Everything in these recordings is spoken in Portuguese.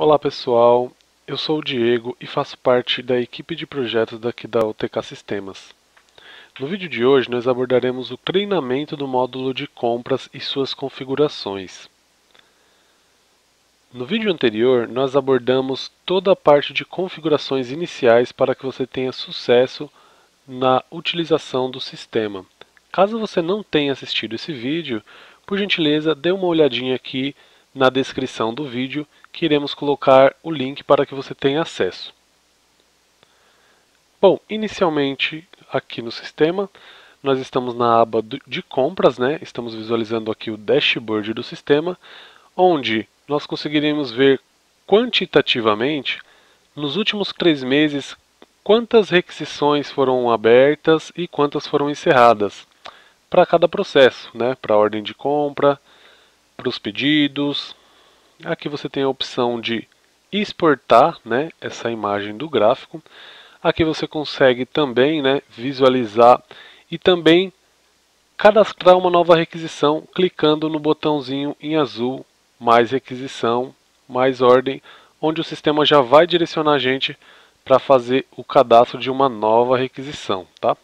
Olá pessoal, eu sou o Diego e faço parte da equipe de projetos daqui da UTK Sistemas. No vídeo de hoje nós abordaremos o treinamento do módulo de compras e suas configurações. No vídeo anterior nós abordamos toda a parte de configurações iniciais para que você tenha sucesso na utilização do sistema. Caso você não tenha assistido esse vídeo, por gentileza dê uma olhadinha aqui na descrição do vídeo que iremos colocar o link para que você tenha acesso. Bom, inicialmente aqui no sistema nós estamos na aba de compras, né? Estamos visualizando aqui o dashboard do sistema, onde nós conseguiremos ver quantitativamente nos últimos 3 meses quantas requisições foram abertas e quantas foram encerradas para cada processo, né? Para a ordem de compra, para os pedidos. Aqui você tem a opção de exportar, né, essa imagem do gráfico. Aqui você consegue também, né, visualizar e também cadastrar uma nova requisição clicando no botãozinho em azul, mais requisição, mais ordem, onde o sistema já vai direcionar a gente para fazer o cadastro de uma nova requisição, tá?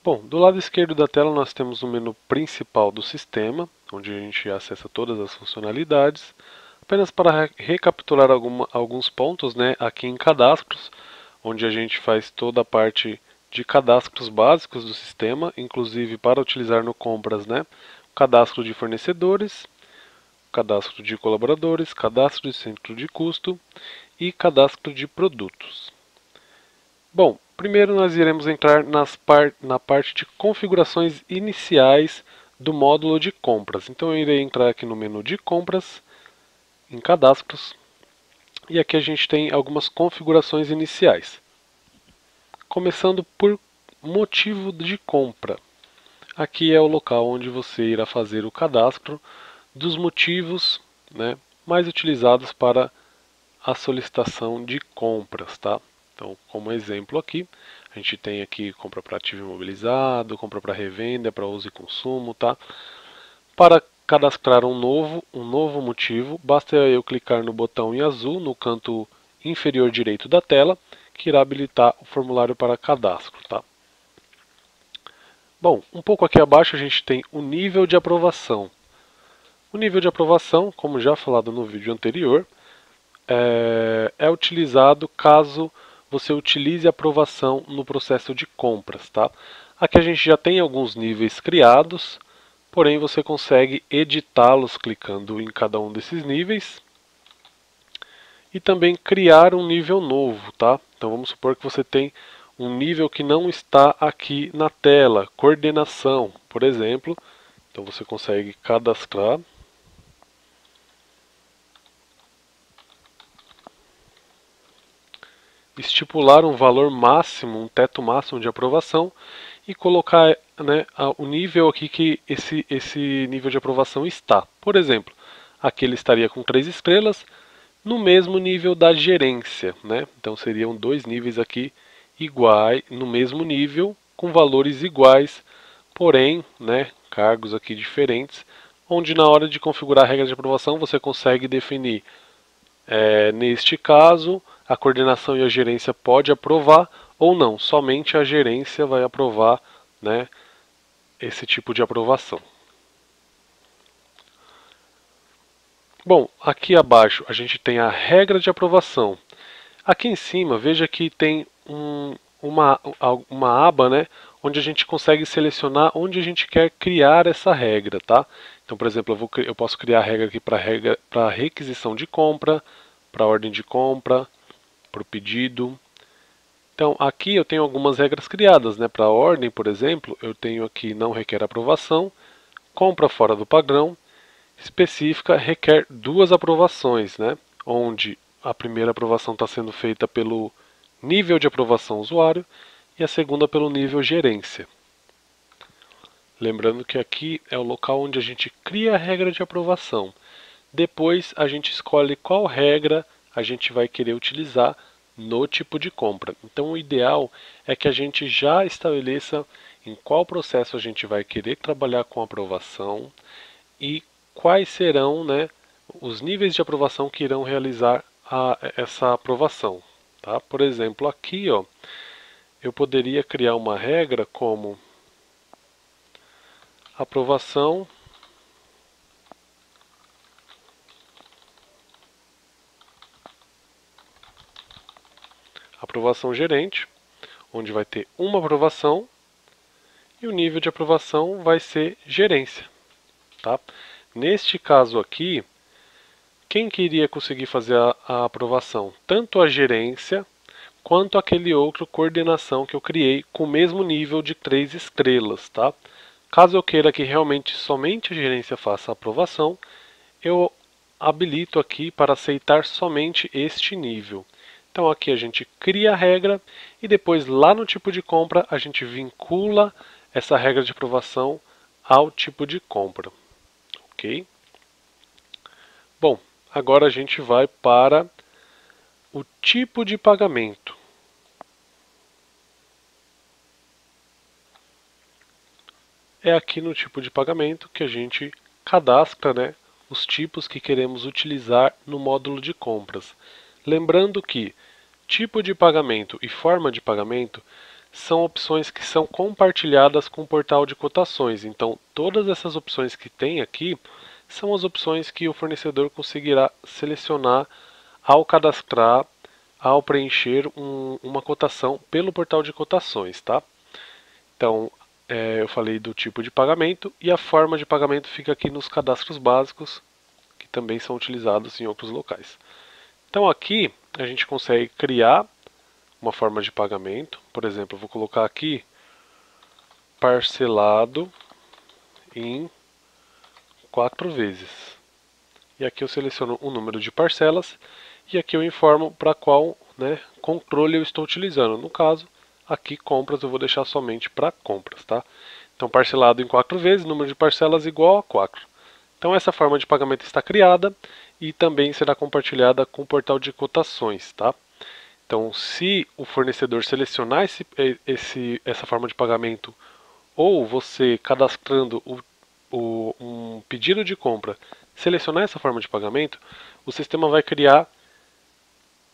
Bom, do lado esquerdo da tela nós temos o menu principal do sistema, onde a gente acessa todas as funcionalidades. Apenas para recapitular alguns pontos, né, aqui em cadastros, onde a gente faz toda a parte de cadastros básicos do sistema, inclusive para utilizar no compras, né, cadastro de fornecedores, cadastro de colaboradores, cadastro de centro de custo e cadastro de produtos. Bom, primeiro nós iremos entrar na parte de configurações iniciais do módulo de compras. Então eu irei entrar aqui no menu de compras, em cadastros, e aqui a gente tem algumas configurações iniciais. Começando por motivo de compra. Aqui é o local onde você irá fazer o cadastro dos motivos, né, mais utilizados para a solicitação de compras, tá? Então, como exemplo aqui, a gente tem aqui compra para ativo imobilizado, compra para revenda, para uso e consumo, tá? Para cadastrar um novo motivo, basta eu clicar no botão em azul no canto inferior direito da tela, que irá habilitar o formulário para cadastro, tá? Bom, um pouco aqui abaixo a gente tem o nível de aprovação. O nível de aprovação, como já falado no vídeo anterior, é utilizado caso você utilize aprovação no processo de compras, tá? Aqui a gente já tem alguns níveis criados, porém você consegue editá-los clicando em cada um desses níveis e também criar um nível novo, tá? Então vamos supor que você tem um nível que não está aqui na tela, coordenação, por exemplo. Então você consegue cadastrar. Estipular um valor máximo, um teto máximo de aprovação e colocar, né, o nível aqui que esse nível de aprovação está. Por exemplo, aqui ele estaria com 3 estrelas, no mesmo nível da gerência, né? Então seriam 2 níveis aqui iguais, no mesmo nível, com valores iguais, porém, né, cargos aqui diferentes, onde na hora de configurar a regra de aprovação você consegue definir, neste caso, a coordenação e a gerência pode aprovar ou não, somente a gerência vai aprovar, né, esse tipo de aprovação. Bom, aqui abaixo a gente tem a regra de aprovação. Aqui em cima, veja que tem uma aba, né, onde a gente consegue selecionar onde a gente quer criar essa regra, tá? Então, por exemplo, eu posso criar a regra aqui para requisição de compra, para ordem de compra, para o pedido. Então, aqui eu tenho algumas regras criadas, né? Para a ordem, por exemplo, eu tenho aqui não requer aprovação, compra fora do padrão, específica requer 2 aprovações, né? Onde a primeira aprovação está sendo feita pelo nível de aprovação usuário e a segunda pelo nível gerência. Lembrando que aqui é o local onde a gente cria a regra de aprovação. Depois a gente escolhe qual regra a gente vai querer utilizar no tipo de compra. Então o ideal é que a gente já estabeleça em qual processo a gente vai querer trabalhar com aprovação e quais serão, né, os níveis de aprovação que irão realizar essa aprovação. Tá? Por exemplo, aqui ó, eu poderia criar uma regra como aprovação gerente, onde vai ter uma aprovação e o nível de aprovação vai ser gerência. Tá? Neste caso aqui, quem queria conseguir fazer a aprovação? Tanto a gerência quanto aquele outro coordenação que eu criei com o mesmo nível de 3 estrelas. Tá? Caso eu queira que realmente somente a gerência faça a aprovação, eu habilito aqui para aceitar somente este nível. Então aqui a gente cria a regra e depois lá no tipo de compra a gente vincula essa regra de aprovação ao tipo de compra. Ok? Bom, agora a gente vai para o tipo de pagamento. É aqui no tipo de pagamento que a gente cadastra, né, os tipos que queremos utilizar no módulo de compras. Lembrando que tipo de pagamento e forma de pagamento são opções que são compartilhadas com o portal de cotações. Então, todas essas opções que tem aqui são as opções que o fornecedor conseguirá selecionar ao cadastrar, ao preencher uma cotação pelo portal de cotações, tá? Então, eu falei do tipo de pagamento e a forma de pagamento fica aqui nos cadastros básicos, que também são utilizados em outros locais. Então aqui a gente consegue criar uma forma de pagamento. Por exemplo, eu vou colocar aqui parcelado em 4 vezes. E aqui eu seleciono o número de parcelas e aqui eu informo para qual, né, controle eu estou utilizando. No caso, aqui compras eu vou deixar somente para compras, tá? Então parcelado em 4 vezes, número de parcelas igual a 4. Então essa forma de pagamento está criada e também será compartilhada com o portal de cotações, tá? Então, se o fornecedor selecionar essa forma de pagamento ou você cadastrando um pedido de compra, selecionar essa forma de pagamento, o sistema vai criar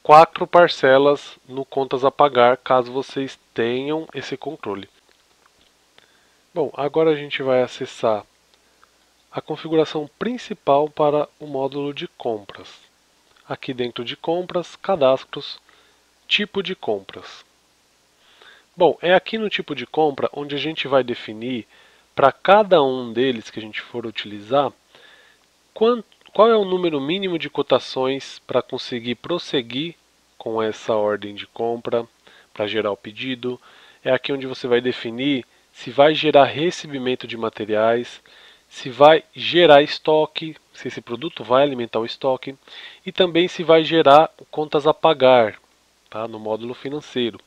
4 parcelas no contas a pagar, caso vocês tenham esse controle. Bom, agora a gente vai acessar a configuração principal para o módulo de compras. Aqui dentro de compras, cadastros, tipo de compras. Bom, é aqui no tipo de compra onde a gente vai definir para cada um deles que a gente for utilizar qual é o número mínimo de cotações para conseguir prosseguir com essa ordem de compra, para gerar o pedido. É aqui onde você vai definir se vai gerar recebimento de materiais, se vai gerar estoque, se esse produto vai alimentar o estoque, e também se vai gerar contas a pagar, tá, no módulo financeiro.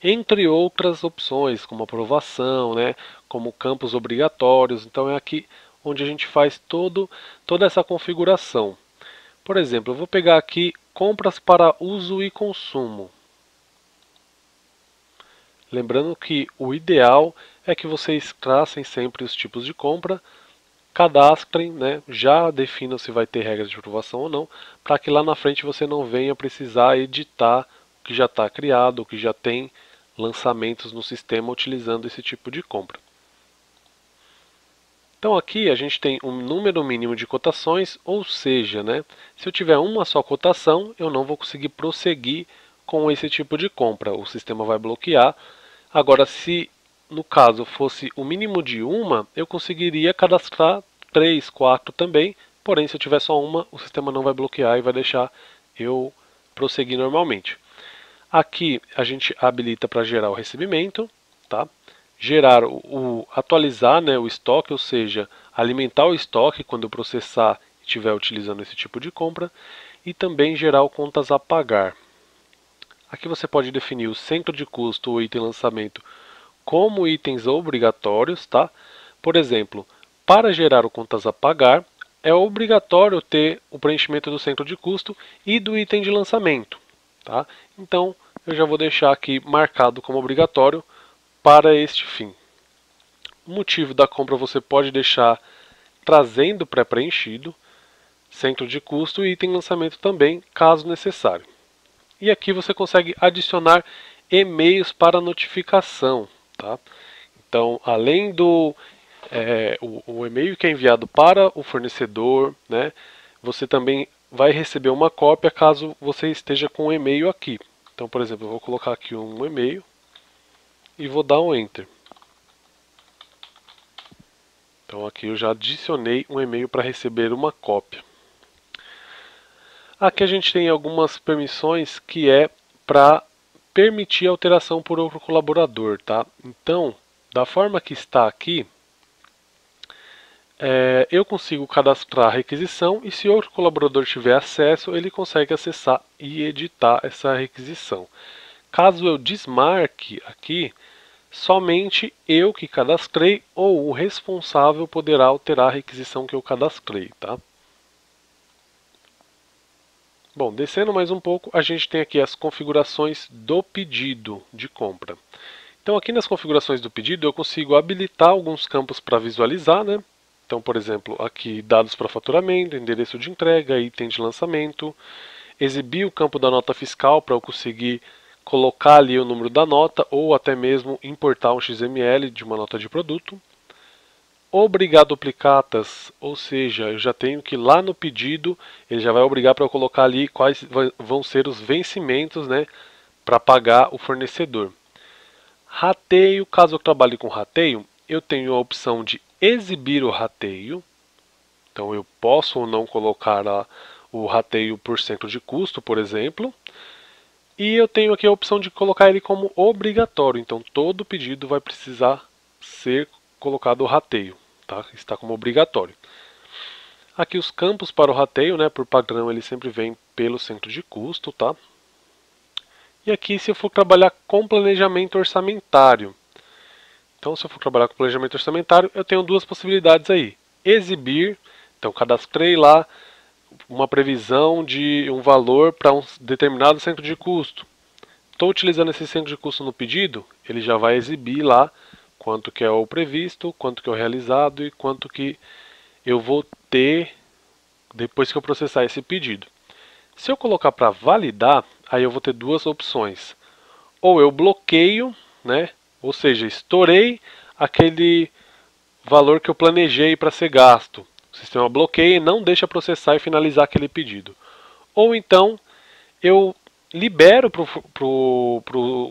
Entre outras opções, como aprovação, né, como campos obrigatórios. Então é aqui onde a gente faz toda essa configuração. Por exemplo, eu vou pegar aqui compras para uso e consumo. Lembrando que o ideal é que vocês tracem sempre os tipos de compra, cadastrem, né, já definam se vai ter regras de aprovação ou não, para que lá na frente você não venha precisar editar o que já está criado, o que já tem lançamentos no sistema utilizando esse tipo de compra. Então aqui a gente tem um número mínimo de cotações, ou seja, né, se eu tiver uma só cotação, eu não vou conseguir prosseguir com esse tipo de compra, o sistema vai bloquear. Agora, se no caso fosse o mínimo de uma, eu conseguiria cadastrar 3, 4 também, porém se eu tiver só uma, o sistema não vai bloquear e vai deixar eu prosseguir normalmente. Aqui a gente habilita para gerar o recebimento, tá? Gerar atualizar, né, o estoque, ou seja, alimentar o estoque quando eu processar e estiver utilizando esse tipo de compra, e também gerar o contas a pagar. Aqui você pode definir o centro de custo ou item lançamento como itens obrigatórios, tá? Por exemplo, para gerar o contas a pagar, é obrigatório ter o preenchimento do centro de custo e do item de lançamento, tá? Então, eu já vou deixar aqui marcado como obrigatório para este fim. O motivo da compra você pode deixar trazendo pré-preenchido. centro de custo e item lançamento também, caso necessário. E aqui você consegue adicionar e-mails para notificação, tá? Então, além do o e-mail que é enviado para o fornecedor, né, você também vai receber uma cópia caso você esteja com o e-mail aqui. Então, por exemplo, eu vou colocar aqui um e-mail e vou dar um Enter. Então aqui eu já adicionei um e-mail para receber uma cópia. Aqui a gente tem algumas permissões que é para permitir alteração por outro colaborador, tá? Então, da forma que está aqui, eu consigo cadastrar a requisição e se outro colaborador tiver acesso, ele consegue acessar e editar essa requisição. Caso eu desmarque aqui, somente eu que cadastrei ou o responsável poderá alterar a requisição que eu cadastrei, tá? Bom, descendo mais um pouco, a gente tem aqui as configurações do pedido de compra. Então aqui nas configurações do pedido eu consigo habilitar alguns campos para visualizar, né? Então, por exemplo, aqui dados para faturamento, endereço de entrega, item de lançamento, exibir o campo da nota fiscal para eu conseguir colocar ali o número da nota ou até mesmo importar um XML de uma nota de produto. Obrigar duplicatas, ou seja, eu já tenho que lá no pedido, ele já vai obrigar para eu colocar ali quais vão ser os vencimentos, né, para pagar o fornecedor. Rateio, caso eu trabalhe com rateio, eu tenho a opção de exibir o rateio. Então eu posso ou não colocar o rateio por cento de custo, por exemplo. E eu tenho aqui a opção de colocar ele como obrigatório. Então todo pedido vai precisar ser colocado o rateio, tá? Está como obrigatório. Aqui os campos para o rateio, né? Por padrão ele sempre vem pelo centro de custo, tá? E aqui se eu for trabalhar com planejamento orçamentário. Então se eu for trabalhar com planejamento orçamentário, eu tenho duas possibilidades aí. Exibir, então cadastrei lá uma previsão de um valor para um determinado centro de custo. Estou utilizando esse centro de custo no pedido, ele já vai exibir lá quanto que é o previsto, quanto que é o realizado e quanto que eu vou ter depois que eu processar esse pedido. Se eu colocar para validar, aí eu vou ter duas opções. Ou eu bloqueio, né? Ou seja, estourei aquele valor que eu planejei para ser gasto. O sistema bloqueia e não deixa processar e finalizar aquele pedido. Ou então eu libero para o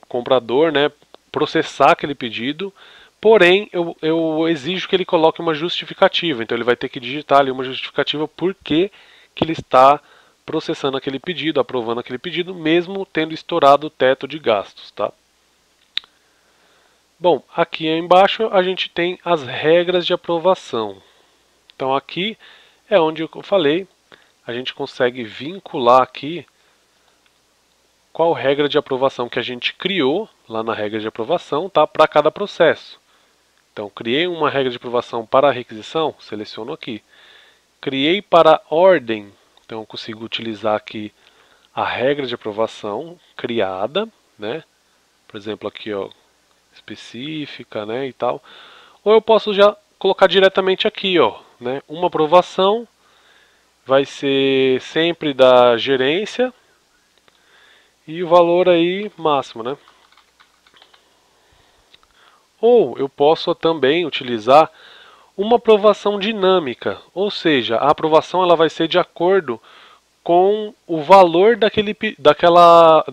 comprador, né, processar aquele pedido, porém eu exijo que ele coloque uma justificativa. Então ele vai ter que digitar ali uma justificativa por que ele está processando aquele pedido, aprovando aquele pedido, mesmo tendo estourado o teto de gastos, tá? Bom, aqui embaixo a gente tem as regras de aprovação. Então aqui é onde eu falei, a gente consegue vincular aqui qual regra de aprovação que a gente criou lá na regra de aprovação, tá, para cada processo. Então, criei uma regra de aprovação para a requisição, seleciono aqui. Criei para ordem, então eu consigo utilizar aqui a regra de aprovação criada, né? Por exemplo, aqui, ó, específica, né, e tal. Ou eu posso já colocar diretamente aqui, ó, né? Uma aprovação vai ser sempre da gerência e o valor aí máximo, né? Ou eu posso também utilizar uma aprovação dinâmica, ou seja, a aprovação ela vai ser de acordo com o valor daquela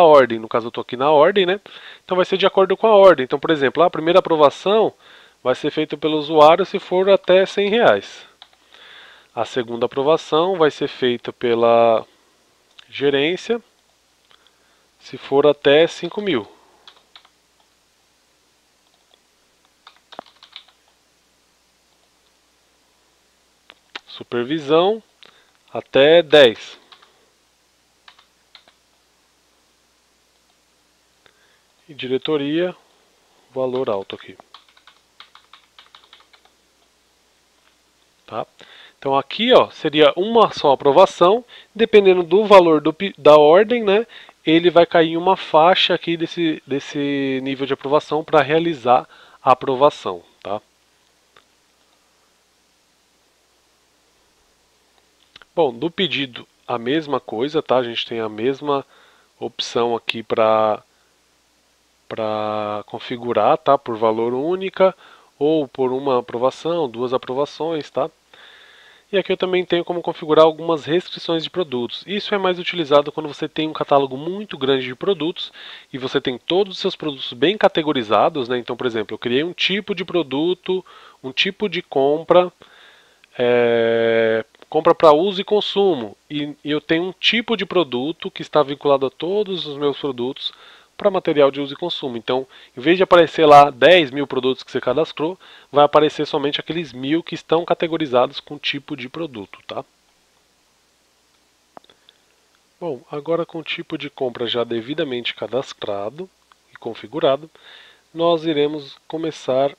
ordem. No caso eu estou aqui na ordem, né? Então vai ser de acordo com a ordem. Então, por exemplo, a primeira aprovação vai ser feita pelo usuário se for até R$100. A segunda aprovação vai ser feita pela gerência se for até 5.000. Supervisão até 10. E diretoria, valor alto aqui. Tá? Então aqui, ó, seria uma só aprovação, dependendo do valor da ordem, né? Ele vai cair em uma faixa aqui desse nível de aprovação para realizar a aprovação, tá? Bom, do pedido a mesma coisa, tá? A gente tem a mesma opção aqui para configurar, tá? Por valor única ou por uma aprovação, duas aprovações, tá? E aqui eu também tenho como configurar algumas restrições de produtos. Isso é mais utilizado quando você tem um catálogo muito grande de produtos e você tem todos os seus produtos bem categorizados, né? Então, por exemplo, eu criei um tipo de produto, um tipo de compra, compra para uso e consumo, e eu tenho um tipo de produto que está vinculado a todos os meus produtos para material de uso e consumo. Então, em vez de aparecer lá 10 mil produtos que você cadastrou, vai aparecer somente aqueles 1000 que estão categorizados com tipo de produto, tá? Bom, agora com o tipo de compra já devidamente cadastrado e configurado, nós iremos começar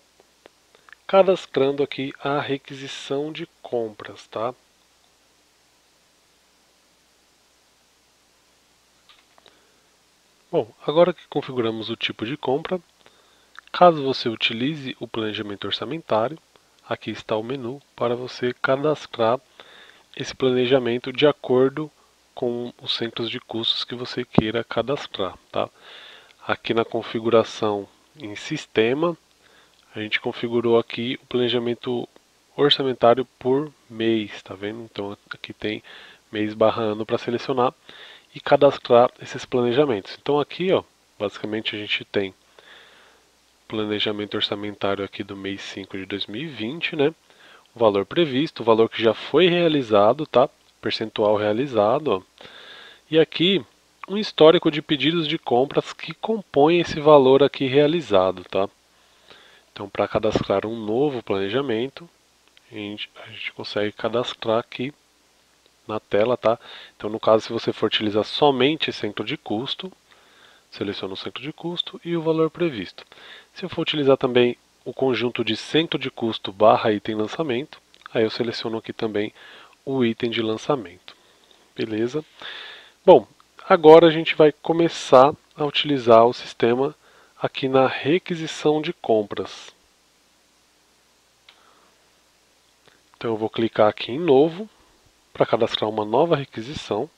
cadastrando aqui a requisição de compras, tá? Bom, agora que configuramos o tipo de compra, caso você utilize o planejamento orçamentário, aqui está o menu para você cadastrar esse planejamento de acordo com os centros de custos que você queira cadastrar, tá? Aqui na configuração em sistema, a gente configurou aqui o planejamento orçamentário por mês, tá vendo? Então aqui tem mês barra ano para selecionar e cadastrar esses planejamentos. Então aqui, ó, basicamente a gente tem planejamento orçamentário aqui do mês 5 de 2020, né? O valor previsto, o valor que já foi realizado, tá? Percentual realizado, ó. E aqui um histórico de pedidos de compras que compõem esse valor aqui realizado, tá? Então, para cadastrar um novo planejamento, a gente consegue cadastrar aqui na tela, tá? Então, no caso, se você for utilizar somente centro de custo, seleciono o centro de custo e o valor previsto. Se eu for utilizar também o conjunto de centro de custo barra item lançamento, aí eu seleciono aqui também o item de lançamento. Beleza? Bom, agora a gente vai começar a utilizar o sistema aqui na requisição de compras. Então eu vou clicar aqui em novo para cadastrar uma nova requisição.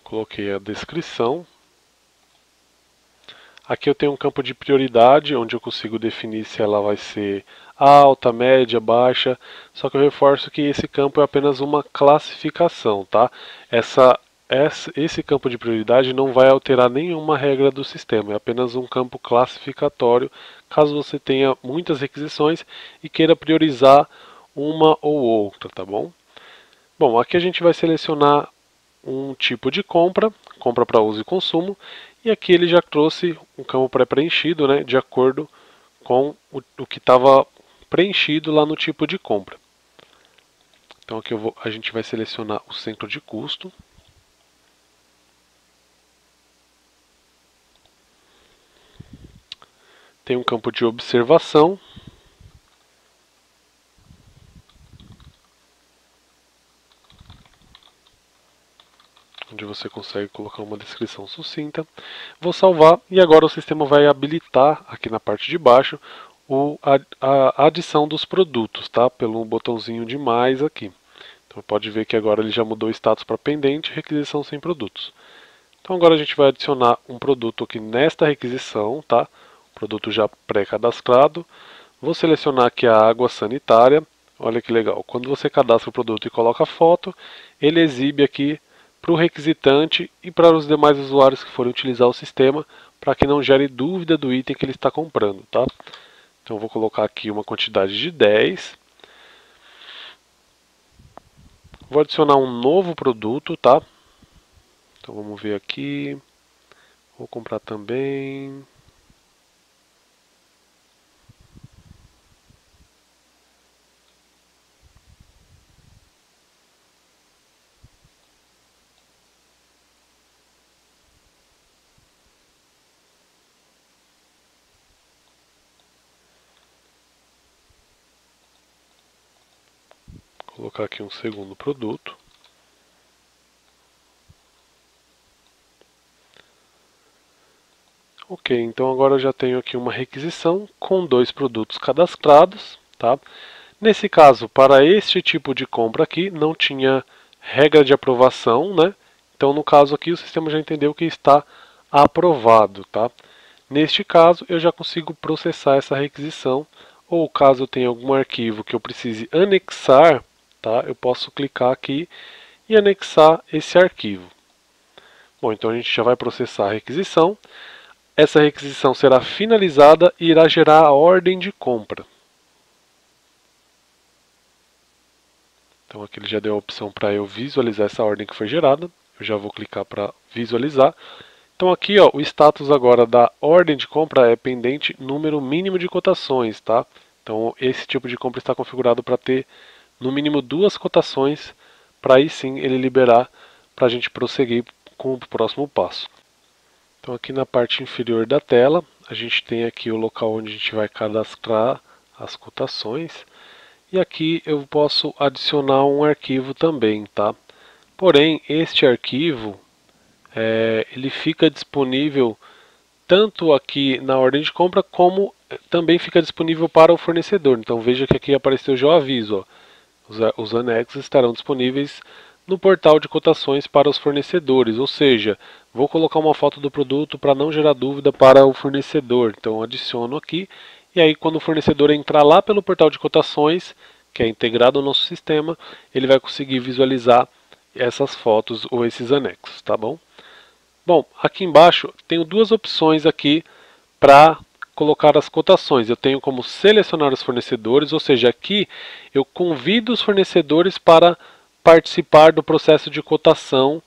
Coloquei a descrição. Aqui eu tenho um campo de prioridade, onde eu consigo definir se ela vai ser alta, média, baixa. Só que eu reforço que esse campo é apenas uma classificação, tá? Esse campo de prioridade não vai alterar nenhuma regra do sistema, é apenas um campo classificatório, caso você tenha muitas requisições e queira priorizar uma ou outra, tá bom? Bom, aqui a gente vai selecionar um tipo de compra, compra para uso e consumo, e aqui ele já trouxe um campo pré-preenchido, né, de acordo com o que estava preenchido lá no tipo de compra. Então aqui a gente vai selecionar o centro de custo. Tem um campo de observação. Onde você consegue colocar uma descrição sucinta. Vou salvar e agora o sistema vai habilitar aqui na parte de baixo a adição dos produtos, tá? Pelo botãozinho de mais aqui. Então pode ver que agora ele já mudou o status para pendente, requisição sem produtos. Então agora a gente vai adicionar um produto aqui nesta requisição, tá? Produto já pré-cadastrado. Vou selecionar aqui a água sanitária. Olha que legal. Quando você cadastra o produto e coloca a foto, ele exibe aqui para o requisitante e para os demais usuários que forem utilizar o sistema, para que não gere dúvida do item que ele está comprando, tá? Então eu vou colocar aqui uma quantidade de 10. Vou adicionar um novo produto, tá? Então vamos ver aqui. Vou comprar também. Colocar aqui um segundo produto. Ok, Ok, então agora eu já tenho aqui uma requisição com 2 produtos cadastrados, tá? Nesse caso, para este tipo de compra aqui, não tinha regra de aprovação, né? Então, no caso aqui, o sistema já entendeu que está aprovado, tá? Neste caso, eu já consigo processar essa requisição, ou caso eu tenha algum arquivo que eu precise anexar, tá? Eu posso clicar aqui e anexar esse arquivo. Bom, então a gente já vai processar a requisição. Essa requisição será finalizada e irá gerar a ordem de compra. Então aqui ele já deu a opção para eu visualizar essa ordem que foi gerada. Eu já vou clicar para visualizar. Então aqui ó, o status agora da ordem de compra é pendente número mínimo de cotações, tá? Então esse tipo de compra está configurado para ter no mínimo 2 cotações, para aí sim ele liberar para a gente prosseguir com o próximo passo. Então aqui na parte inferior da tela, a gente tem aqui o local onde a gente vai cadastrar as cotações. E aqui eu posso adicionar um arquivo também, tá? Porém, este arquivo, ele fica disponível tanto aqui na ordem de compra, como também fica disponível para o fornecedor. Então veja que aqui apareceu já o aviso, ó. Os anexos estarão disponíveis no portal de cotações para os fornecedores, ou seja, vou colocar uma foto do produto para não gerar dúvida para o fornecedor. Então adiciono aqui, e aí quando o fornecedor entrar lá pelo portal de cotações, que é integrado ao nosso sistema, ele vai conseguir visualizar essas fotos ou esses anexos, tá bom? Bom, aqui embaixo tenho 2 opções aqui para colocar as cotações. Eu tenho como selecionar os fornecedores, ou seja, aqui eu convido os fornecedores para participar do processo de cotação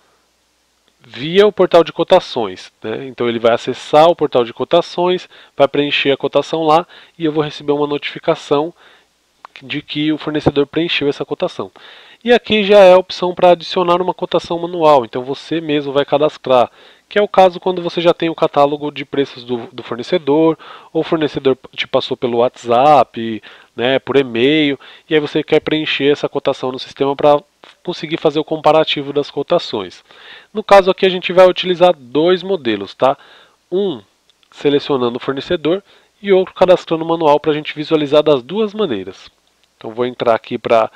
via o portal de cotações, né? Então ele vai acessar o portal de cotações, vai preencher a cotação lá e eu vou receber uma notificação de que o fornecedor preencheu essa cotação. E aqui já é a opção para adicionar uma cotação manual, então você mesmo vai cadastrar, que é o caso quando você já tem o catálogo de preços do fornecedor, ou o fornecedor te passou pelo WhatsApp, né, por e-mail, e aí você quer preencher essa cotação no sistema para conseguir fazer o comparativo das cotações. No caso aqui a gente vai utilizar 2 modelos, tá? Um selecionando o fornecedor e outro cadastrando o manual para a gente visualizar das 2 maneiras. Então vou entrar aqui para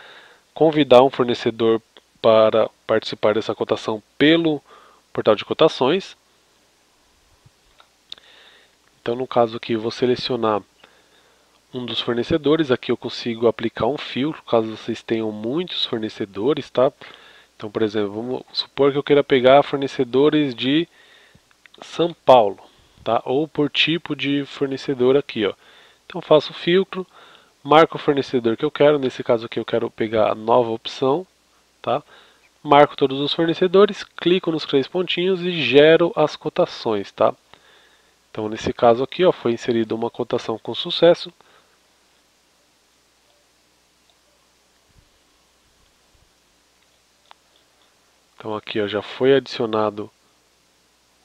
convidar um fornecedor para participar dessa cotação pelo portal de cotações. Então no caso aqui eu vou selecionar um dos fornecedores, aqui eu consigo aplicar um filtro, caso vocês tenham muitos fornecedores, tá? Então por exemplo, vamos supor que eu queira pegar fornecedores de São Paulo, tá? Ou por tipo de fornecedor aqui, ó. Então faço o filtro, marco o fornecedor que eu quero, nesse caso aqui eu quero pegar a nova opção, tá? Marco todos os fornecedores, clico nos 3 pontinhos e gero as cotações, tá? Então nesse caso aqui, ó, foi inserida uma cotação com sucesso. Então aqui, ó, já foi adicionado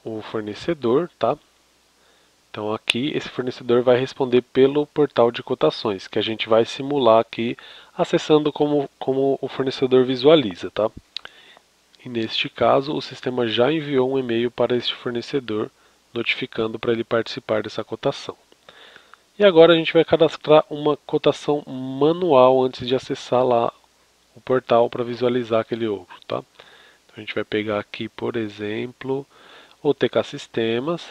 o fornecedor, tá? Então aqui esse fornecedor vai responder pelo portal de cotações, que a gente vai simular aqui, acessando como o fornecedor visualiza, tá? E neste caso, o sistema já enviou um e-mail para este fornecedor, notificando para ele participar dessa cotação. E agora a gente vai cadastrar uma cotação manual antes de acessar lá o portal para visualizar aquele outro, tá? Então a gente vai pegar aqui, por exemplo, o TK Sistemas.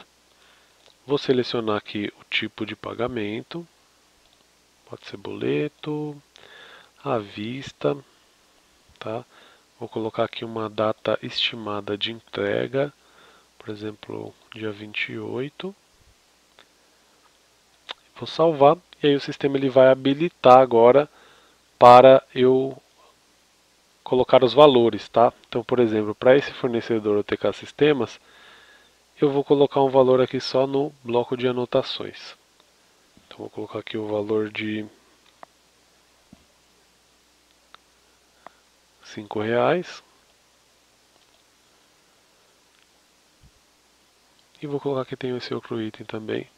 Vou selecionar aqui o tipo de pagamento, pode ser boleto, à vista, tá? Vou colocar aqui uma data estimada de entrega, por exemplo, dia 28. Vou salvar e aí o sistema ele vai habilitar agora para eu colocar os valores, tá? Então, por exemplo, para esse fornecedor OTK Sistemas, eu vou colocar um valor aqui só no bloco de anotações. Então, vou colocar aqui o valor de R$ 5. E vou colocar que tem esse outro item também,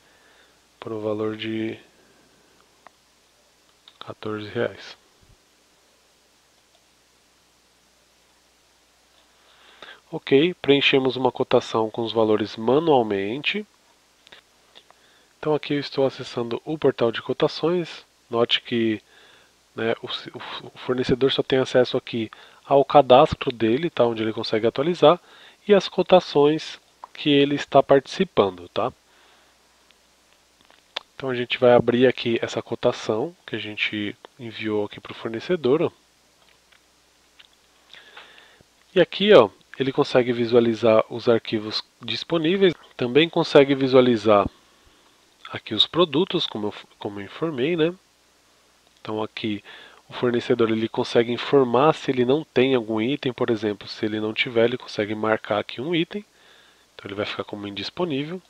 por um valor de R$ 14. Ok, preenchemos uma cotação com os valores manualmente. Então aqui eu estou acessando o portal de cotações. Note que, né, o fornecedor só tem acesso aqui ao cadastro dele, tá, onde ele consegue atualizar, e as cotações que ele está participando, tá? Então a gente vai abrir aqui essa cotação que a gente enviou aqui para o fornecedor, ó. E aqui, ó, ele consegue visualizar os arquivos disponíveis, também consegue visualizar aqui os produtos, como eu informei, né? Então aqui o fornecedor ele consegue informar se ele não tem algum item, por exemplo, se ele não tiver, ele consegue marcar aqui um item, então ele vai ficar como indisponível.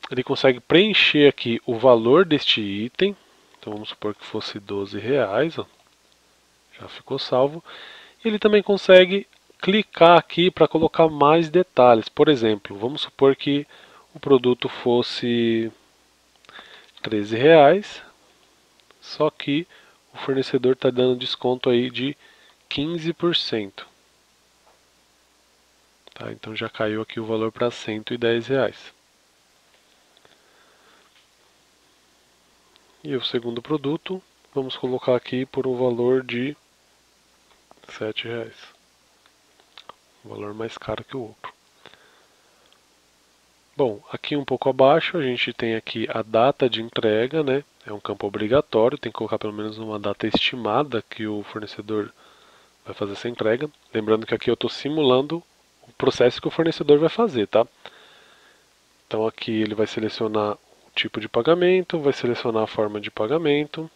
Ele consegue preencher aqui o valor deste item, então vamos supor que fosse R$12, ó, já ficou salvo. Ele também consegue clicar aqui para colocar mais detalhes. Por exemplo, vamos supor que o produto fosse R$13, só que o fornecedor está dando desconto aí de 15%. Tá, então já caiu aqui o valor para R$110. E o segundo produto, vamos colocar aqui por um valor de R$7. Um valor mais caro que o outro. Bom, aqui um pouco abaixo a gente tem aqui a data de entrega, né? É um campo obrigatório, tem que colocar pelo menos uma data estimada que o fornecedor vai fazer essa entrega. Lembrando que aqui eu estou simulando o processo que o fornecedor vai fazer, tá? Então aqui ele vai selecionar o tipo de pagamento, vai selecionar a forma de pagamento.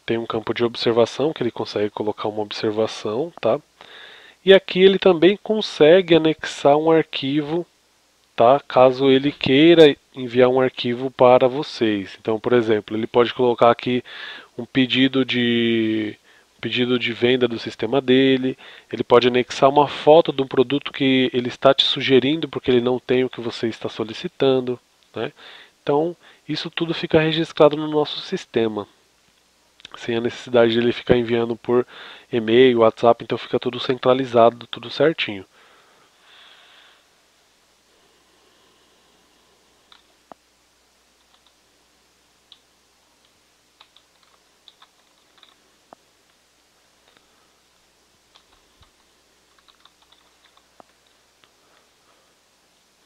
Tem um campo de observação que ele consegue colocar uma observação, tá? E aqui ele também consegue anexar um arquivo, tá? Caso ele queira enviar um arquivo para vocês. Então, por exemplo, ele pode colocar aqui um pedido de venda do sistema dele, ele pode anexar uma foto de um produto que ele está te sugerindo porque ele não tem o que você está solicitando, né? Então, isso tudo fica registrado no nosso sistema, sem a necessidade de ele ficar enviando por e-mail, WhatsApp, então fica tudo centralizado, tudo certinho.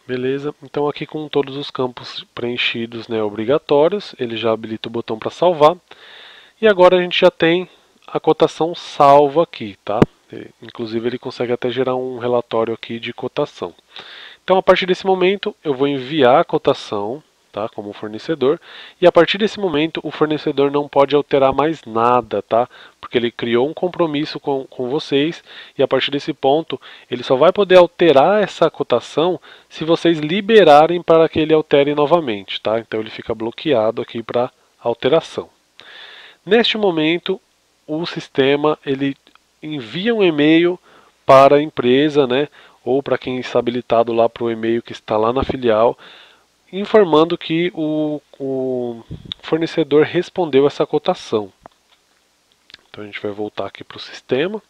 Beleza, então aqui com todos os campos preenchidos, né, obrigatórios, ele já habilita o botão para salvar. E agora a gente já tem a cotação salva aqui, tá? Inclusive ele consegue até gerar um relatório aqui de cotação. Então a partir desse momento eu vou enviar a cotação, tá, como fornecedor, e a partir desse momento o fornecedor não pode alterar mais nada, tá? Porque ele criou um compromisso com vocês e a partir desse ponto ele só vai poder alterar essa cotação se vocês liberarem para que ele altere novamente, tá? Então ele fica bloqueado aqui para alteração. Neste momento, o sistema ele envia um e-mail para a empresa, né, ou para quem está habilitado lá para o e-mail que está lá na filial, informando que o fornecedor respondeu essa cotação. Então a gente vai voltar aqui para o sistema,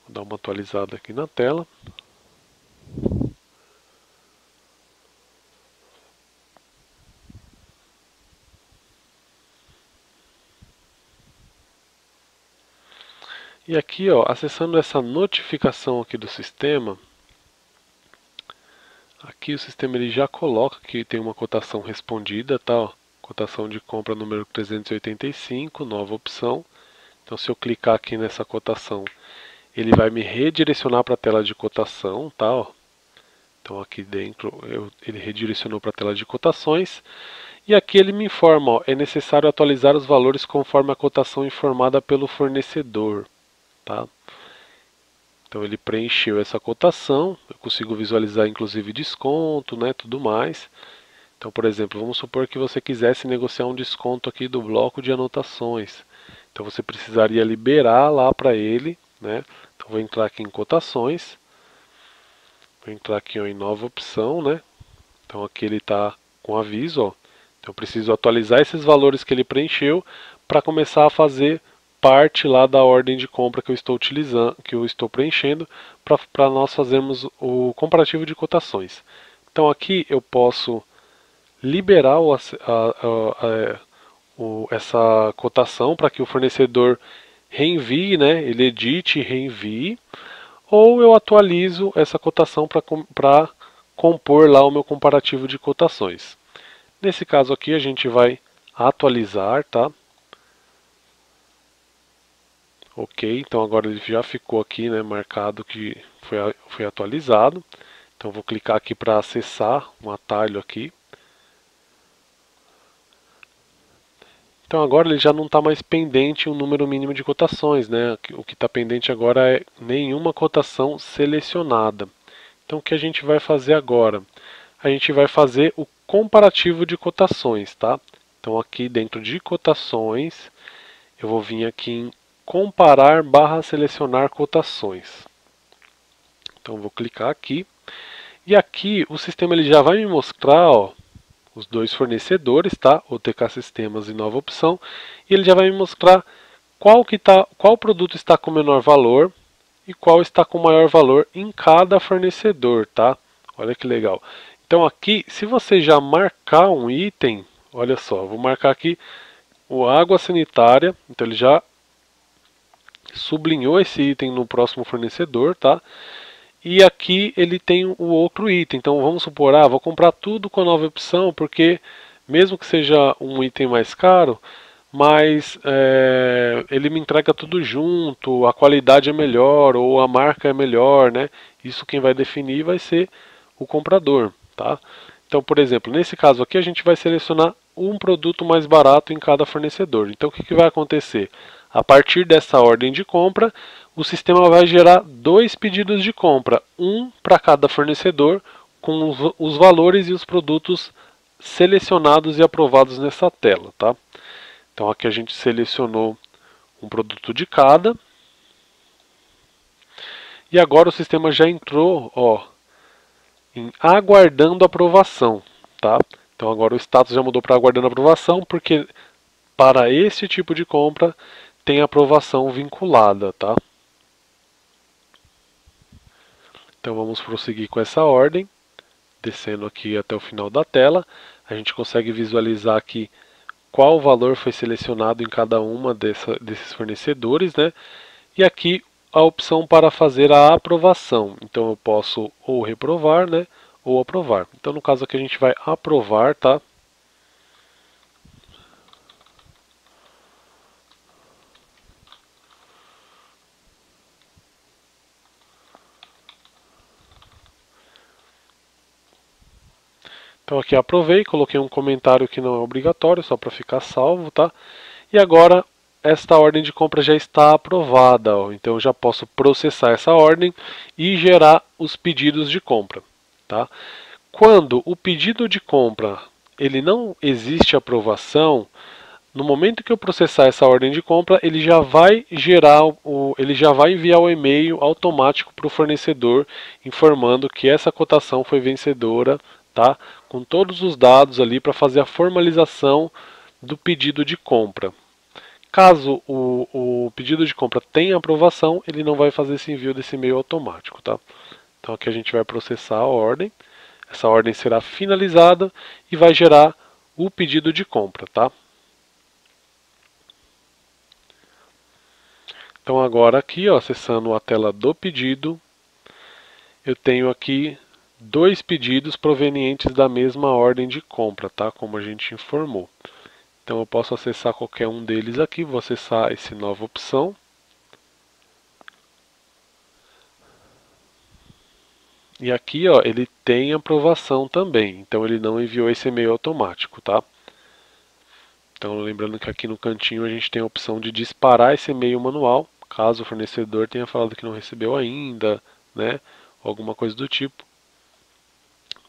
vou dar uma atualizada aqui na tela. E aqui, ó, acessando essa notificação aqui do sistema, aqui o sistema ele já coloca que tem uma cotação respondida, tá? Ó, cotação de compra número 385, nova opção. Então se eu clicar aqui nessa cotação, ele vai me redirecionar para a tela de cotação, tá? Ó. Então aqui dentro ele redirecionou para a tela de cotações. E aqui ele me informa, ó, é necessário atualizar os valores conforme a cotação informada pelo fornecedor, tá? Então ele preencheu essa cotação, eu consigo visualizar inclusive desconto, né, tudo mais. Então, por exemplo, vamos supor que você quisesse negociar um desconto aqui do bloco de anotações. Então você precisaria liberar lá para ele, né? Então vou entrar aqui em cotações, vou entrar aqui ó, em nova opção, né? Então aqui ele está com aviso, ó. Então eu preciso atualizar esses valores que ele preencheu para começar a fazer parte lá da ordem de compra que eu estou utilizando, que eu estou preenchendo para nós fazermos o comparativo de cotações. Então aqui eu posso liberar essa cotação para que o fornecedor reenvie, né, ele edite e reenvie, ou eu atualizo essa cotação para compor lá o meu comparativo de cotações. Nesse caso aqui a gente vai atualizar, tá? Ok, então agora ele já ficou aqui, né, marcado que foi atualizado. Então vou clicar aqui para acessar um atalho aqui. Então agora ele já não está mais pendente um número mínimo de cotações, né? O que está pendente agora é nenhuma cotação selecionada. Então o que a gente vai fazer agora? A gente vai fazer o comparativo de cotações, tá? Então aqui dentro de cotações, eu vou vir aqui em comparar / selecionar cotações. Então vou clicar aqui. E aqui o sistema ele já vai me mostrar, ó, os dois fornecedores, tá? OTK Sistemas e Nova Opção. E ele já vai me mostrar qual produto está com menor valor e qual está com maior valor em cada fornecedor, tá? Olha que legal. Então aqui, se você já marcar um item, olha só, vou marcar aqui o água sanitária, então ele já sublinhou esse item no próximo fornecedor, tá? E aqui ele tem o outro item. Então vamos supor, vou comprar tudo com a Nova Opção, porque mesmo que seja um item mais caro, mas ele me entrega tudo junto, a qualidade é melhor ou a marca é melhor, né? Isso quem vai definir vai ser o comprador, tá? Então, por exemplo, nesse caso aqui a gente vai selecionar um produto mais barato em cada fornecedor. Então o que vai acontecer? A partir dessa ordem de compra, o sistema vai gerar dois pedidos de compra, um para cada fornecedor, com os valores e os produtos selecionados e aprovados nessa tela, tá? Então aqui a gente selecionou um produto de cada. E agora o sistema já entrou, ó, em aguardando aprovação, tá? Então agora o status já mudou para aguardando aprovação, porque para esse tipo de compra tem aprovação vinculada, tá? Então vamos prosseguir com essa ordem, descendo aqui até o final da tela. A gente consegue visualizar aqui qual valor foi selecionado em cada uma desses fornecedores, né? E aqui a opção para fazer a aprovação. Então eu posso ou reprovar, né? Ou aprovar. Então no caso aqui a gente vai aprovar, tá? Então aqui aprovei, coloquei um comentário que não é obrigatório, só para ficar salvo, tá? E agora esta ordem de compra já está aprovada, ó. Então eu já posso processar essa ordem e gerar os pedidos de compra, tá? Quando o pedido de compra ele não existe aprovação, no momento que eu processar essa ordem de compra, ele já vai ele já vai enviar o e-mail automático para o fornecedor informando que essa cotação foi vencedora, tá? Com todos os dados ali para fazer a formalização do pedido de compra. Caso o pedido de compra tenha aprovação, ele não vai fazer esse envio desse e-mail automático, tá? Então aqui a gente vai processar a ordem. Essa ordem será finalizada e vai gerar o pedido de compra, tá? Então agora aqui, ó, acessando a tela do pedido, eu tenho aqui dois pedidos provenientes da mesma ordem de compra, tá? Como a gente informou. Então eu posso acessar qualquer um deles aqui, vou acessar essa nova opção. E aqui, ó, ele tem aprovação também, então ele não enviou esse e-mail automático, tá? Então lembrando que aqui no cantinho a gente tem a opção de disparar esse e-mail manual, caso o fornecedor tenha falado que não recebeu ainda, né? Alguma coisa do tipo.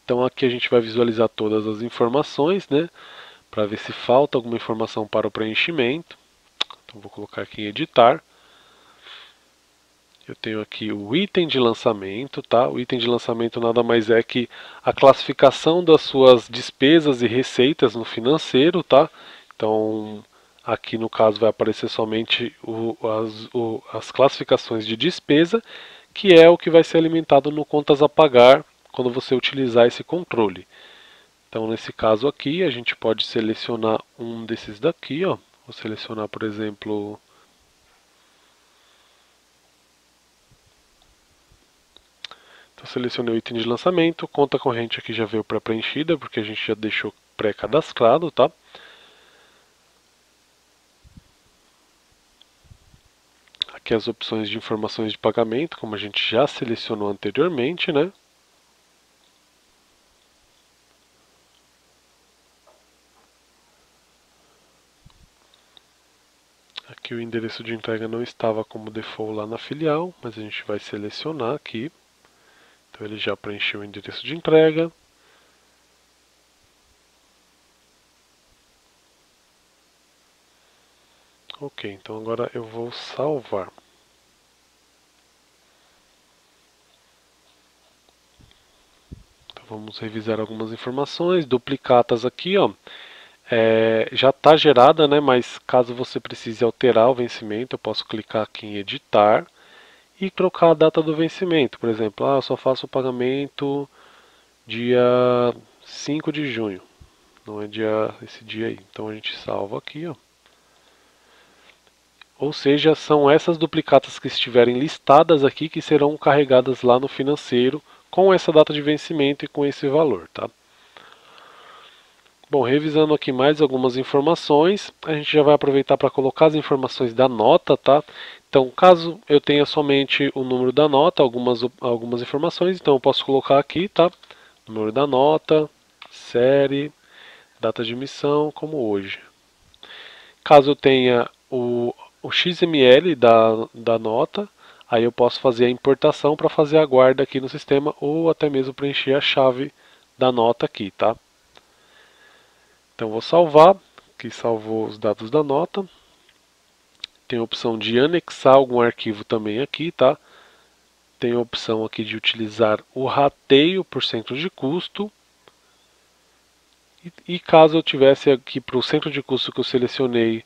Então aqui a gente vai visualizar todas as informações, né? Para ver se falta alguma informação para o preenchimento. Então vou colocar aqui em editar. Eu tenho aqui o item de lançamento, tá? O item de lançamento nada mais é que a classificação das suas despesas e receitas no financeiro, tá? Então, Aqui no caso vai aparecer somente as classificações de despesa, que é o que vai ser alimentado no contas a pagar quando você utilizar esse controle. Então nesse caso aqui a gente pode selecionar um desses daqui, ó. Vou selecionar, por exemplo, então selecionei o item de lançamento, conta corrente aqui já veio pré-preenchida, porque a gente já deixou pré-cadastrado, tá? Aqui as opções de informações de pagamento, como a gente já selecionou anteriormente, né? Aqui o endereço de entrega não estava como default lá na filial, mas a gente vai selecionar aqui. Então ele já preencheu o endereço de entrega. Ok, então agora eu vou salvar. Então vamos revisar algumas informações. Duplicatas aqui, ó. Já está gerada, né? Mas caso você precise alterar o vencimento, eu posso clicar aqui em editar e trocar a data do vencimento. Por exemplo, eu só faço o pagamento dia 5 de junho. Não é esse dia aí. Então a gente salva aqui, ó. Ou seja, são essas duplicatas que estiverem listadas aqui que serão carregadas lá no financeiro com essa data de vencimento e com esse valor, tá? Bom, revisando aqui mais algumas informações, a gente já vai aproveitar para colocar as informações da nota, tá? Então, caso eu tenha somente o número da nota, algumas informações, então eu posso colocar aqui, tá? Número da nota, série, data de emissão, como hoje. Caso eu tenha o XML da nota, aí eu posso fazer a importação para fazer a guarda aqui no sistema ou até mesmo preencher a chave da nota aqui, tá? Então vou salvar, que salvou os dados da nota. Tem a opção de anexar algum arquivo também aqui, tá? Tem a opção aqui de utilizar o rateio por centro de custo. E caso eu tivesse aqui para o centro de custo que eu selecionei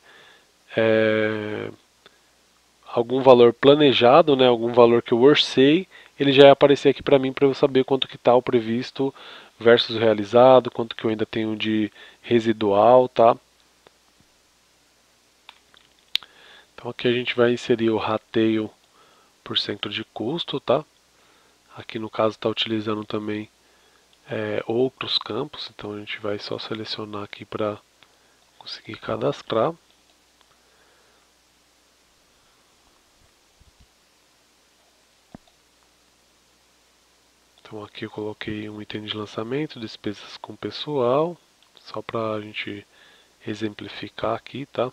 algum valor planejado, né, algum valor que eu orcei, ele já ia aparecer aqui para mim para eu saber quanto que está o previsto versus realizado, quanto que eu ainda tenho de residual, tá? Então aqui a gente vai inserir o rateio por cento de custo, tá? Aqui no caso está utilizando também outros campos, então a gente vai só selecionar aqui para conseguir cadastrar. Então aqui eu coloquei um item de lançamento, despesas com pessoal, só para a gente exemplificar aqui, tá?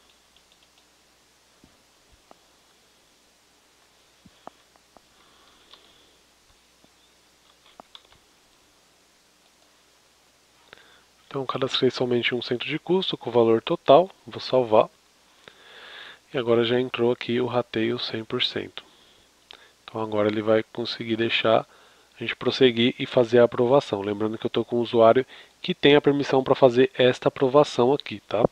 Então cadastrei somente um centro de custo com o valor total, vou salvar. E agora já entrou aqui o rateio 100%. Então agora ele vai conseguir deixar a gente prosseguir e fazer a aprovação. Lembrando que eu estou com um usuário que tem a permissão para fazer esta aprovação aqui, tá?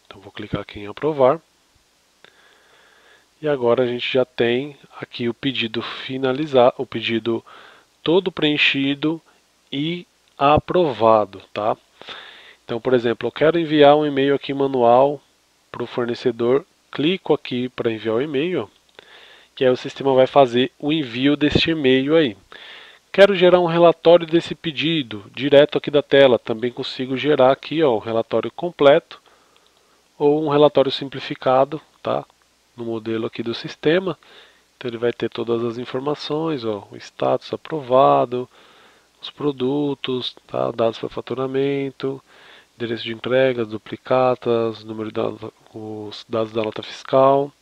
Então vou clicar aqui em aprovar. E agora a gente já tem aqui o pedido finalizado, o pedido todo preenchido e aprovado, tá? Então, por exemplo, eu quero enviar um e-mail aqui manual para o fornecedor, clico aqui para enviar o e-mail, que aí o sistema vai fazer o envio deste e-mail aí. Quero gerar um relatório desse pedido, direto aqui da tela, também consigo gerar aqui ó, um relatório completo ou um relatório simplificado, tá? No modelo aqui do sistema. Então ele vai ter todas as informações, ó, o status aprovado, os produtos, tá? Dados para faturamento, endereço de entrega, duplicatas, os dados da nota fiscal.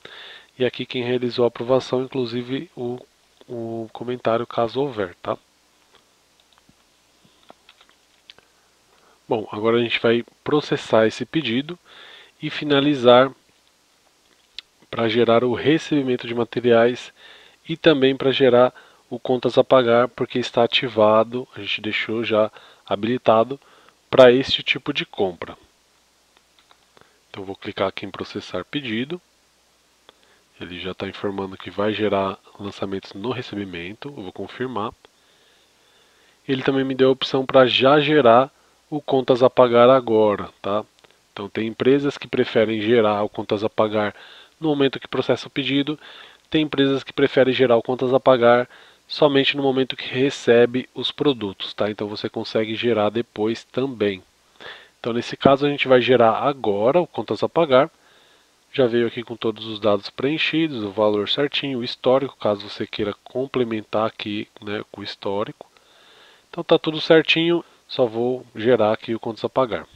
E aqui quem realizou a aprovação, inclusive o comentário caso houver, tá? Bom, agora a gente vai processar esse pedido e finalizar para gerar o recebimento de materiais e também para gerar o contas a pagar, porque está ativado, a gente deixou já habilitado para este tipo de compra. Então, vou clicar aqui em processar pedido. Ele já está informando que vai gerar lançamentos no recebimento. Eu vou confirmar. Ele também me deu a opção para já gerar o contas a pagar agora, tá? Então tem empresas que preferem gerar o contas a pagar no momento que processa o pedido, tem empresas que preferem gerar o contas a pagar somente no momento que recebe os produtos, tá? Então você consegue gerar depois também. Então nesse caso a gente vai gerar agora o contas a pagar. Já veio aqui com todos os dados preenchidos, o valor certinho, o histórico, caso você queira complementar aqui, né, com o histórico. Então tá tudo certinho, só vou gerar aqui o contas a pagar.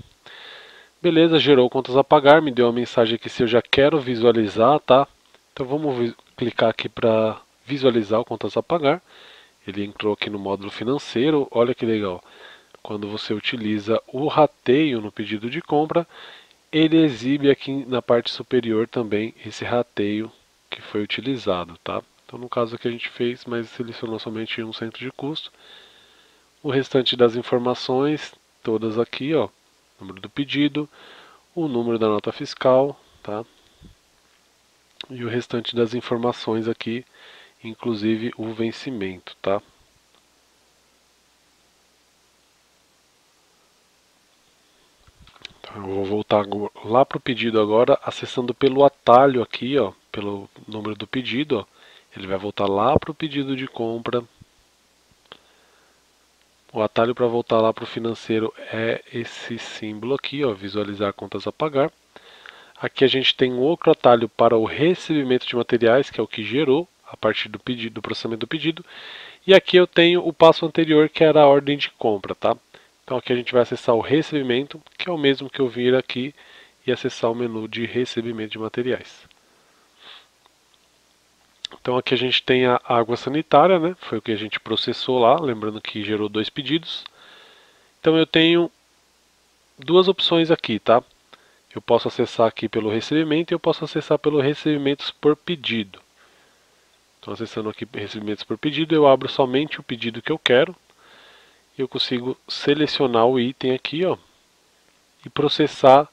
Beleza, gerou contas a pagar, me deu uma mensagem aqui se eu já quero visualizar, tá? Então vamos clicar aqui para visualizar o contas a pagar. Ele entrou aqui no módulo financeiro, olha que legal. Quando você utiliza o rateio no pedido de compra, ele exibe aqui na parte superior também esse rateio que foi utilizado, tá? Então no caso aqui a gente fez, mas selecionou somente um centro de custo. O restante das informações, todas aqui, ó, número do pedido, o número da nota fiscal, tá? E o restante das informações aqui, inclusive o vencimento, tá? Então, eu vou voltar lá para o pedido agora, acessando pelo atalho aqui, ó, pelo número do pedido, ó. Ele vai voltar lá para o pedido de compra. O atalho para voltar lá para o financeiro é esse símbolo aqui, ó, visualizar contas a pagar. Aqui a gente tem um outro atalho para o recebimento de materiais, que é o que gerou a partir do pedido, do processamento do pedido. E aqui eu tenho o passo anterior, que era a ordem de compra, tá? Então aqui a gente vai acessar o recebimento, que é o mesmo que eu vir aqui e acessar o menu de recebimento de materiais. Então aqui a gente tem a água sanitária, né? Foi o que a gente processou lá, lembrando que gerou 2 pedidos. Então eu tenho duas opções aqui, tá? Eu posso acessar aqui pelo recebimento e eu posso acessar pelo recebimentos por pedido. Então acessando aqui recebimentos por pedido, eu abro somente o pedido que eu quero. E eu consigo selecionar o item aqui, ó, e processar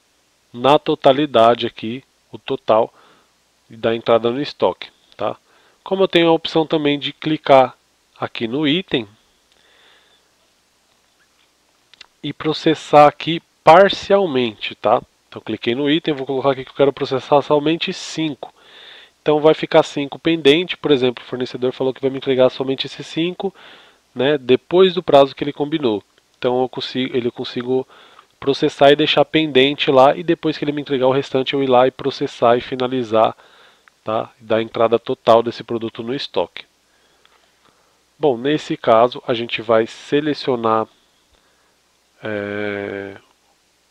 na totalidade aqui o total da entrada no estoque, tá? Como eu tenho a opção também de clicar aqui no item e processar aqui parcialmente, tá? Então cliquei no item, vou colocar aqui que eu quero processar somente 5. Então vai ficar 5 pendente, por exemplo, o fornecedor falou que vai me entregar somente esses 5, né, depois do prazo que ele combinou. Então eu consigo processar e deixar pendente lá, e depois que ele me entregar o restante eu ir lá e processar e finalizar, tá? Dar a entrada total desse produto no estoque. Bom, nesse caso a gente vai selecionar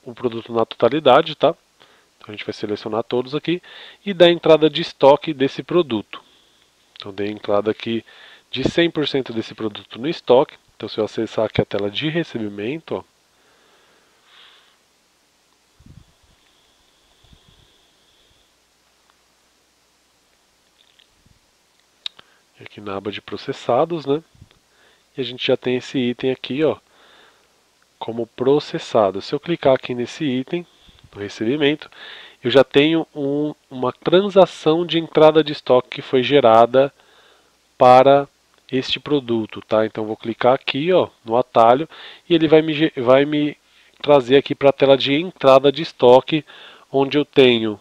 o produto na totalidade, tá? Então a gente vai selecionar todos aqui e dar a entrada de estoque desse produto. Então dei a entrada aqui de 100% desse produto no estoque. Então se eu acessar aqui a tela de recebimento, ó, aqui na aba de processados, né? E a gente já tem esse item aqui, ó, como processado. Se eu clicar aqui nesse item, no recebimento, eu já tenho uma transação de entrada de estoque que foi gerada para este produto, tá? Então vou clicar aqui, ó, no atalho, e ele vai me trazer aqui para a tela de entrada de estoque, onde eu tenho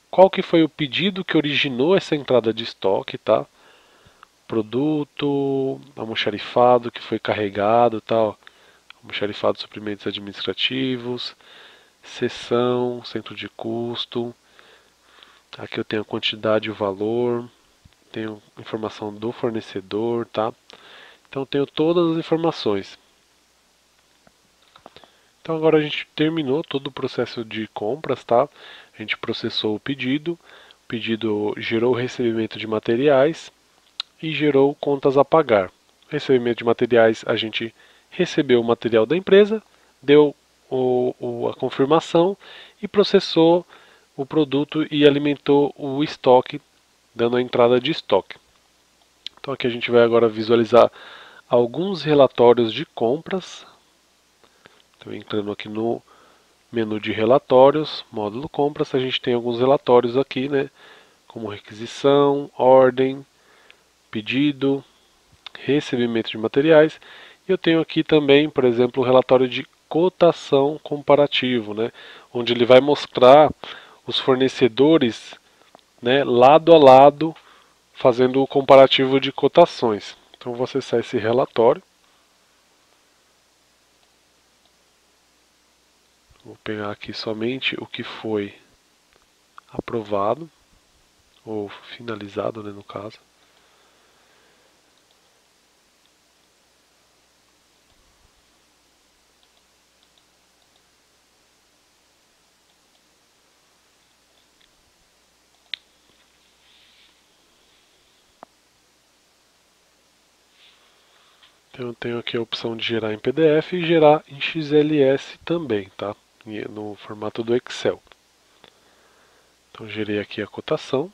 qual que foi o pedido que originou essa entrada de estoque, tá? Produto, almoxarifado que foi carregado, tal, almoxarifado suprimentos administrativos, seção, centro de custo. Aqui eu tenho a quantidade e o valor, tenho informação do fornecedor, tá? Então tenho todas as informações. Então agora a gente terminou todo o processo de compras, tá? A gente processou o pedido gerou o recebimento de materiais e gerou contas a pagar. Recebimento de materiais, a gente recebeu o material da empresa, deu a confirmação e processou o produto e alimentou o estoque, dando a entrada de estoque. Então aqui a gente vai agora visualizar alguns relatórios de compras. Então, entrando aqui no menu de relatórios, módulo compras, a gente tem alguns relatórios aqui, né? Como requisição, ordem, pedido, recebimento de materiais. E eu tenho aqui também, por exemplo, o relatório de cotação comparativo, né? Onde ele vai mostrar os fornecedores, né, lado a lado, fazendo o comparativo de cotações. Então, vou acessar esse relatório. Vou pegar aqui somente o que foi aprovado, ou finalizado, né, no caso. Então eu tenho aqui a opção de gerar em PDF e gerar em XLS também, tá? No formato do Excel. Então gerei aqui a cotação,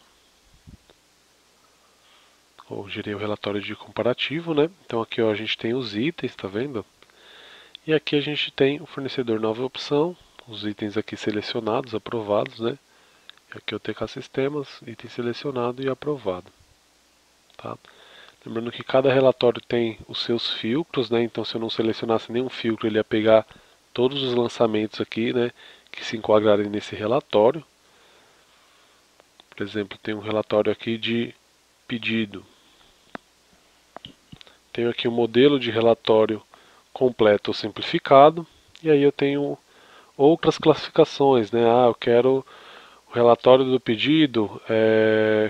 ou gerei o relatório de comparativo, né? Então aqui ó, a gente tem os itens, tá vendo? E aqui a gente tem o fornecedor nova opção, os itens aqui selecionados, aprovados, né? Aqui o TK Sistemas, item selecionado e aprovado, tá? Lembrando que cada relatório tem os seus filtros, né? Então se eu não selecionasse nenhum filtro, ele ia pegar todos os lançamentos aqui, né? Que se enquadrarem nesse relatório. Por exemplo, tem um relatório aqui de pedido. Tenho aqui o modelo de relatório completo ou simplificado. E aí eu tenho outras classificações, né? Eu quero o relatório do pedido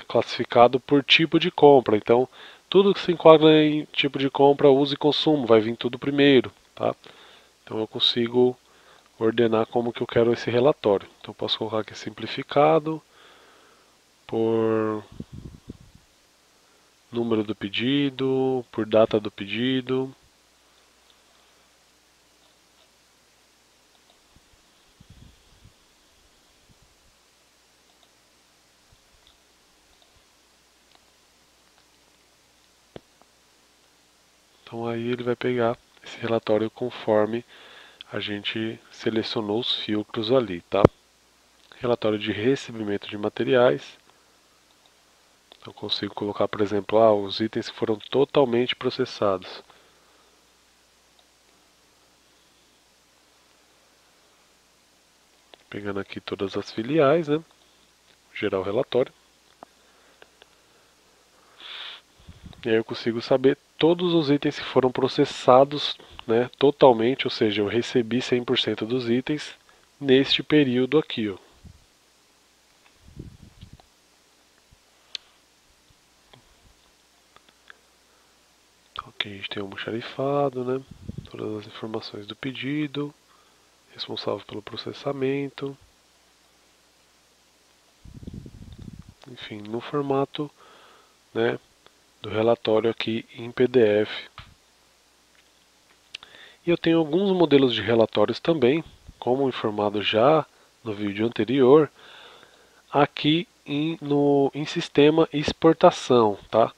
classificado por tipo de compra. Então, tudo que se enquadra em tipo de compra, uso e consumo, vai vir tudo primeiro, tá? Então eu consigo ordenar como que eu quero esse relatório. Então eu posso colocar aqui simplificado, por número do pedido, por data do pedido. Então aí ele vai pegar esse relatório conforme a gente selecionou os filtros ali, tá? Relatório de recebimento de materiais. Eu consigo colocar, por exemplo, os itens que foram totalmente processados. Pegando aqui todas as filiais, né? Gerar o relatório. E aí eu consigo saber todos os itens que foram processados, né, totalmente, ou seja, eu recebi 100% dos itens neste período aqui, ó. Aqui a gente tem o almoxarifado, né? Todas as informações do pedido, responsável pelo processamento, enfim, no formato, né, do relatório aqui em PDF. E eu tenho alguns modelos de relatórios também, como informado já no vídeo anterior, aqui em sistema exportação, tá?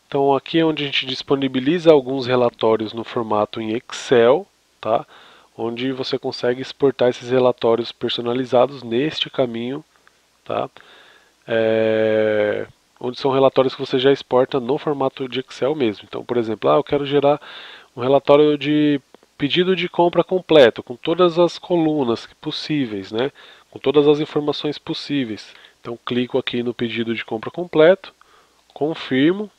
Então aqui é onde a gente disponibiliza alguns relatórios no formato em Excel, tá? Onde você consegue exportar esses relatórios personalizados neste caminho, tá? Onde são relatórios que você já exporta no formato de Excel mesmo. Então, por exemplo, eu quero gerar um relatório de pedido de compra completo, com todas as colunas possíveis, né? Com todas as informações possíveis. Então, clico aqui no pedido de compra completo, confirmo.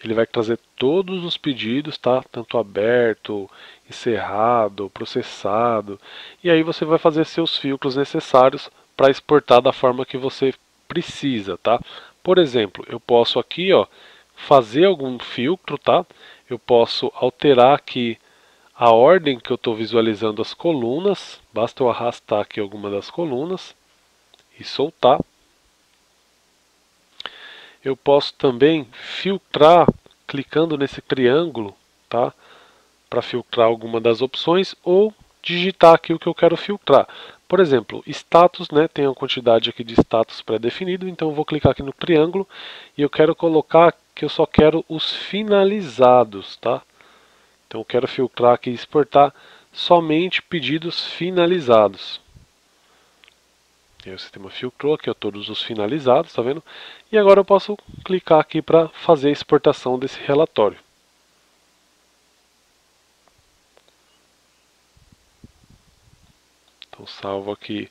Ele vai trazer todos os pedidos, tá? Tanto aberto, encerrado, processado. E aí você vai fazer seus filtros necessários para exportar da forma que você precisa, tá? Por exemplo, eu posso aqui, ó, fazer algum filtro, tá? Eu posso alterar aqui a ordem que eu estou visualizando as colunas. Basta eu arrastar aqui alguma das colunas e soltar. Eu posso também filtrar clicando nesse triângulo, tá? Para filtrar alguma das opções ou digitar aqui o que eu quero filtrar. Por exemplo, status, né? Tem uma quantidade aqui de status pré-definido, então eu vou clicar aqui no triângulo e eu quero colocar que eu só quero os finalizados, tá? Então eu quero filtrar aqui e exportar somente pedidos finalizados. E aí o sistema filtrou aqui todos os finalizados, tá vendo? E agora eu posso clicar aqui para fazer a exportação desse relatório. Então salvo aqui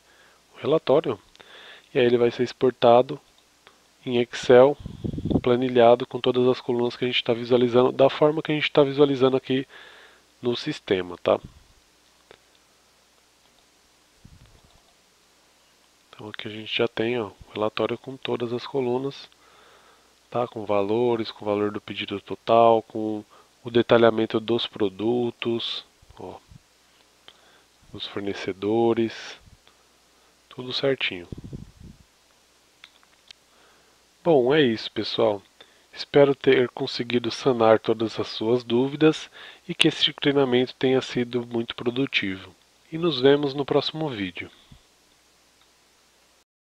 o relatório e aí ele vai ser exportado em Excel, planilhado com todas as colunas que a gente está visualizando, da forma que a gente está visualizando aqui no sistema, tá? Então aqui a gente já tem o relatório com todas as colunas, tá? Com valores, com o valor do pedido total, com o detalhamento dos produtos, ó, dos fornecedores, tudo certinho. Bom, é isso, pessoal. Espero ter conseguido sanar todas as suas dúvidas e que esse treinamento tenha sido muito produtivo. E nos vemos no próximo vídeo.